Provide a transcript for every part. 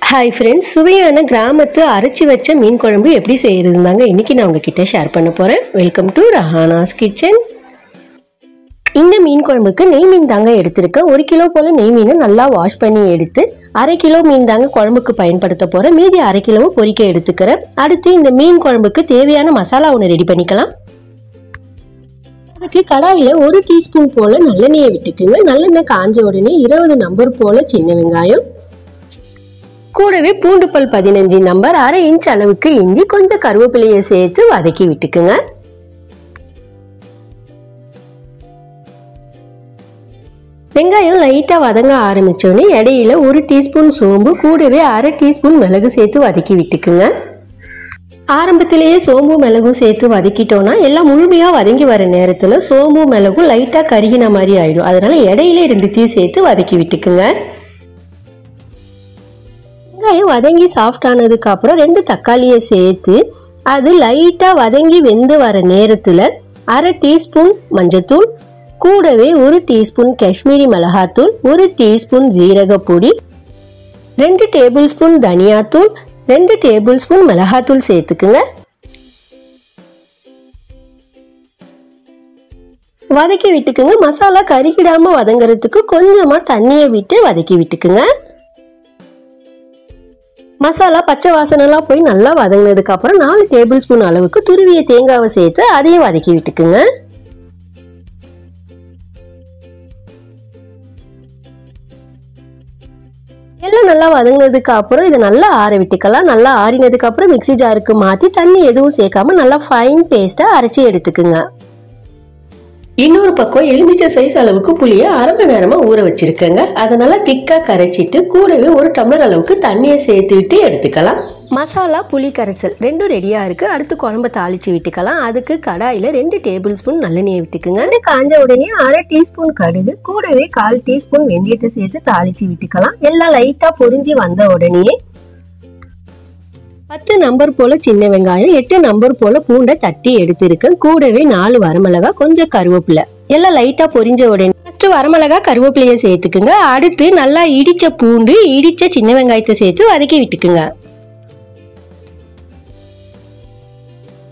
Hi friends சுவையான கிராமத்து அரைச்சி வச்ச மீன் குழம்பு எப்படி செய்யறதுதாங்க இன்னைக்கு நான் உங்ககிட்ட ஷேர் பண்ண போறேன். Welcome to Rahana's kitchen. இந்த மீன் குழம்புக்கு நெய் மீன் தாங்க எடுத்துருக்கேன். 1 கிலோ போல நெய் மீனை நல்லா வாஷ் பண்ணி எடுத்து 1/2 கிலோ மீன் தாங்க குழம்புக்கு பயன்படுத்த போறேன். மீதி 1/2 கிலோ பொரிக்க எடுத்துக்கிறேன். அடுத்து இந்த மீன் குழம்புக்கு தேவையான மசாலா ஒன்று ரெடி பண்ணிக்கலாம். அதுக்கு கடாயில 1 டீஸ்பூன் போல நல்லெண்ணெயை விட்டுக்குங்க. நல்லெண்ணெய் காஞ்ச உடனே 20 நம்பர் போல சின்ன வெங்காயம், கூடவே பூண்டு பல் 15 நம்பர், 1/2 இன்ச் அளவுக்கு இஞ்சி, கொஞ்சம் கருவேப்பிலையை சேர்த்து வதக்கி விட்டுக்குங்க. வெங்காயம் லைட்டா வதங்க ஆரம்பிச்சோடனே இடையில 1 டீஸ்பூன் சோம்பு, கூடவே 1/2 டீஸ்பூன் மிளகு சேர்த்து வதக்கி விட்டுக்குங்க. ஆரம்பத்திலேயே சோம்பு மிளகும் சேர்த்து வதக்கிட்டோம்னா எல்லாம் முழுமையா வதங்கி வர நேரத்துல சோம்பு மிளகும் லைட்டா கருகின மாதிரி ஆயிடும். அதனால இடையில 2 சேர்த்து வதக்கி விட்டுக்குங்க. வெங்காயம் வதங்கி சாஃப்ட் ஆனதுக்கு அப்புறம் 2 தக்காளியை சேர்த்து அது லைட்டா வதங்கி வெந்து வர நேரத்துல 1/2 டீஸ்பூன் மஞ்சத்தூள், கூடவே 1 டீஸ்பூன் காஷ்மீரி மிளகாத்தூள், 1 டீஸ்பூன் ஜீரக பொடி, 2 டேபிள் ஸ்பூன் தனியாத்தூள், 2 டேபிள் ஸ்பூன் மிளகாத்தூள் சேர்த்துக்குங்க. வதக்கி விட்டுக்குங்க. மசாலா கருகிடாம வதங்குறதுக்கு கொஞ்சமா தண்ணியை விட்டு வதக்கி விட்டுக்குங்க. மசாலா பச்சை வாசனைலாம் போய் நல்லா வதங்கினதுக்கு அப்புறம் 4 டேபிள் ஸ்பூன் அளவுக்கு துருவிய தேங்காவை சேர்த்து அதையும் வதக்கி விட்டுக்குங்க. எல்லாம் நல்லா வதங்கினதுக்கு அப்புறம் இதை நல்லா ஆற விட்டுக்கலாம். நல்லா ஆறினதுக்கு அப்புறம் மிக்ஸி ஜாருக்கு மாத்தி தண்ணி எதுவும் சேர்க்காம நல்லா ஃபைன் பேஸ்டா அரைச்சி எடுத்துக்குங்க. இன்னொரு பக்கம் எலுமிச்சை சைஸ் அளவுக்கு புளியை 1/2 மணி நேரமா ஊற வச்சிருக்கேங்க. அதனால திக்கா கரைச்சிட்டு கூடவே 1 டம்ளர் அளவுக்கு தண்ணியை சேர்த்து விட்டு எடுத்துக்கலாம். மசாலா புளி கரைசல் 2 ரெடியா இருக்கு. அடுத்து குழம்பு தாளிச்சு விட்டுக்கலாம். அதுக்கு கடாயில 2 டேபிள் ஸ்பூன் நல்லெண்ணெயை விட்டுக்குங்க. காஞ்ச உடனே 1/2 டீஸ்பூன் கடுகு, கூடவே 1/4 டீஸ்பூன் வெந்தயத்தை சேர்த்து தாளிச்சு விட்டுக்கலாம். எல்லாம் லைட்டா பொரிஞ்சு வந்த உடனே 10 நம்பர் போல சின்ன வெங்காயம், 8 நம்பர் போல பூண்டை தட்டி எடுத்திருக்கேன். கூடவே 4 வரமிளகா, கொஞ்சம் கருவேப்பிலை. எல்லாம் லைட்டா பொரிஞ்ச உடனே ஃபர்ஸ்ட் வரமிளகா கருவேப்பிலையை சேர்த்துக்குங்க. அடுத்து நல்லா இடிச்ச பூண்டு, இடிச்ச சின்ன வெங்காயத்தை சேர்த்து வதக்கி விட்டுக்குங்க.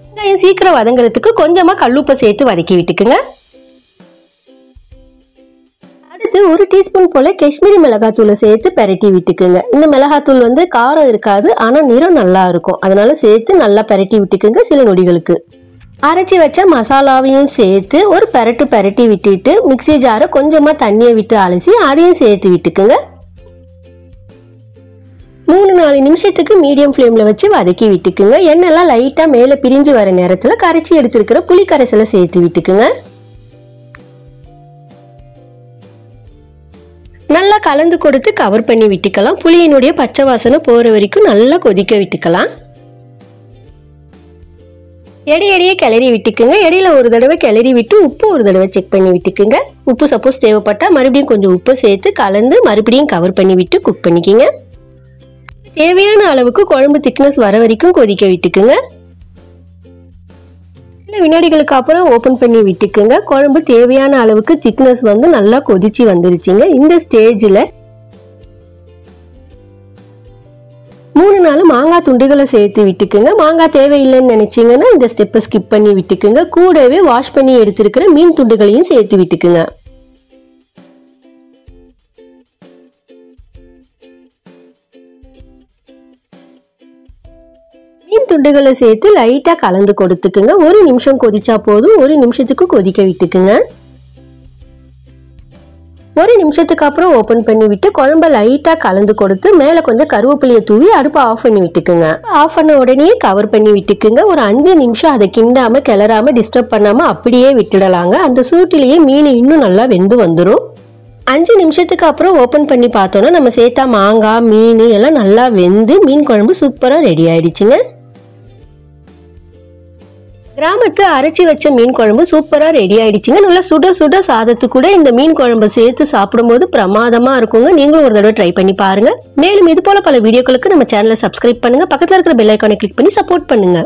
வெங்காயம் சீக்கிரம் வதங்குறதுக்கு கொஞ்சமா கல்லுப்பை சேர்த்து வதக்கி விட்டுக்குங்க. அடுத்து 1 டீஸ்பூன் போல காஷ்மீரி மிளகாத்தூளை சேர்த்து பெரட்டி விட்டுக்குங்க. இந்த மிளகாத்தூள் காரம் இருக்காது, ஆனா நிறம் நல்லா இருக்கும். அதனால சேர்த்து நல்லா பெரட்டி விட்டுக்குங்க. சில நொடிகளுக்கு அரைச்சி வச்ச மசாலாவையும் சேர்த்து ஒரு பெரட்டி விட்டுட்டு மிக்ஸி ஜாரை கொஞ்சமா தண்ணியை விட்டு அலசி அதையும் சேர்த்து விட்டுக்குங்க. 3-4 நிமிஷத்துக்கு மீடியம் ஃப்ளேம்ல வச்சு வதக்கி விட்டுக்குங்க. எண்ணெய்லாம் லைட்டா மேல பிரிஞ்சு வர நேரத்துல கரைச்சி எடுத்திருக்கிற புளி கரைசலை சேர்த்து விட்டுக்குங்க. நல்லா கலந்து கொடுத்து கவர் பண்ணி விட்டுக்கலாம். புளியினுடைய பச்சை வாசனை போற வரைக்கும் நல்லா கொதிக்க விட்டுக்கலாம். இடையிடையே கிளறி விட்டுக்குங்க. இடையில ஒரு தடவை கிளறி விட்டு உப்பு ஒரு தடவை செக் பண்ணி விட்டுக்குங்க. உப்பு சப்போஸ் தேவைப்பட்டா மறுபடியும் கொஞ்சம் உப்பு சேர்த்து கலந்து மறுபடியும் கவர் பண்ணி விட்டு குக் பண்ணிக்கிங்க. தேவையான அளவுக்கு குழம்பு திக்னஸ் வர வரைக்கும் கொதிக்க விட்டுக்குங்க. வினாடிகளுக்கு அப்புறம் ஓபன் பண்ணி விட்டுக்குங்க. குழம்பு தேவையான அளவுக்கு திக்னஸ் நல்லா கொதிச்சு வந்துருச்சுங்க. இந்த ஸ்டேஜ்ல 3-4 மாங்காய் துண்டுகளை சேர்த்து விட்டுக்குங்க. மாங்காய் தேவையில்லைன்னு நினைச்சீங்கன்னா இந்த ஸ்டெப்பை ஸ்கிப் பண்ணி விட்டுக்குங்க. கூடவே வாஷ் பண்ணி எடுத்திருக்கிற மீன் துண்டுகளையும் சேர்த்து விட்டுக்குங்க. மீன் துண்டுகளை சேர்த்து லைட்டா கலந்து கொடுத்துக்குங்க. 1 நிமிஷம் கொதிச்சா போதும். 1 நிமிஷத்துக்கு கொதிக்க விட்டுக்குங்க. 1 நிமிஷத்துக்கு அப்புறம் ஓபன் பண்ணி விட்டு குழம்ப லைட்டா கலந்து கொடுத்து மேல கொஞ்சம் கருவேப்பிலையை தூவி அடுப்பை ஆஃப் பண்ணி விட்டுக்குங்க. ஆஃப் பண்ண உடனே கவர் பண்ணி விட்டுக்குங்க. ஒரு 5 நிமிஷம் அதை கிண்டாம கிளறாம டிஸ்டர்ப் பண்ணாம அப்படியே விட்டுடலாங்க. அந்த சூட்டிலேயே மீன் இன்னும் நல்லா வெந்து வந்துடும். 5 நிமிஷத்துக்கு அப்புறம் ஓபன் பண்ணி பார்த்தோம்னா நம்ம சேர்த்தா மாங்காய் மீன் எல்லாம் நல்லா வெந்து மீன் குழம்பு சூப்பரா ரெடி ஆயிடுச்சுங்க. கிராமத்து அரைச்சி வச்ச மீன் குழம்பு சூப்பரா ரெடி ஆயிடுச்சுங்க. நல்லா சுட சுட சாதத்து கூட இந்த மீன் குழம்பு சேர்த்து சாப்பிடும்போது பிரமாதமா இருக்குங்க. நீங்களும் ஒரு தடவை ட்ரை பண்ணி பாருங்க. மேலும் இது போல பல வீடியோக்களுக்கு நம்ம சேனலை சப்ஸ்கிரைப் பண்ணுங்க. பக்கத்துல இருக்கிற பெல் ஐகானை கிளிக் பண்ணி சப்போர்ட் பண்ணுங்க.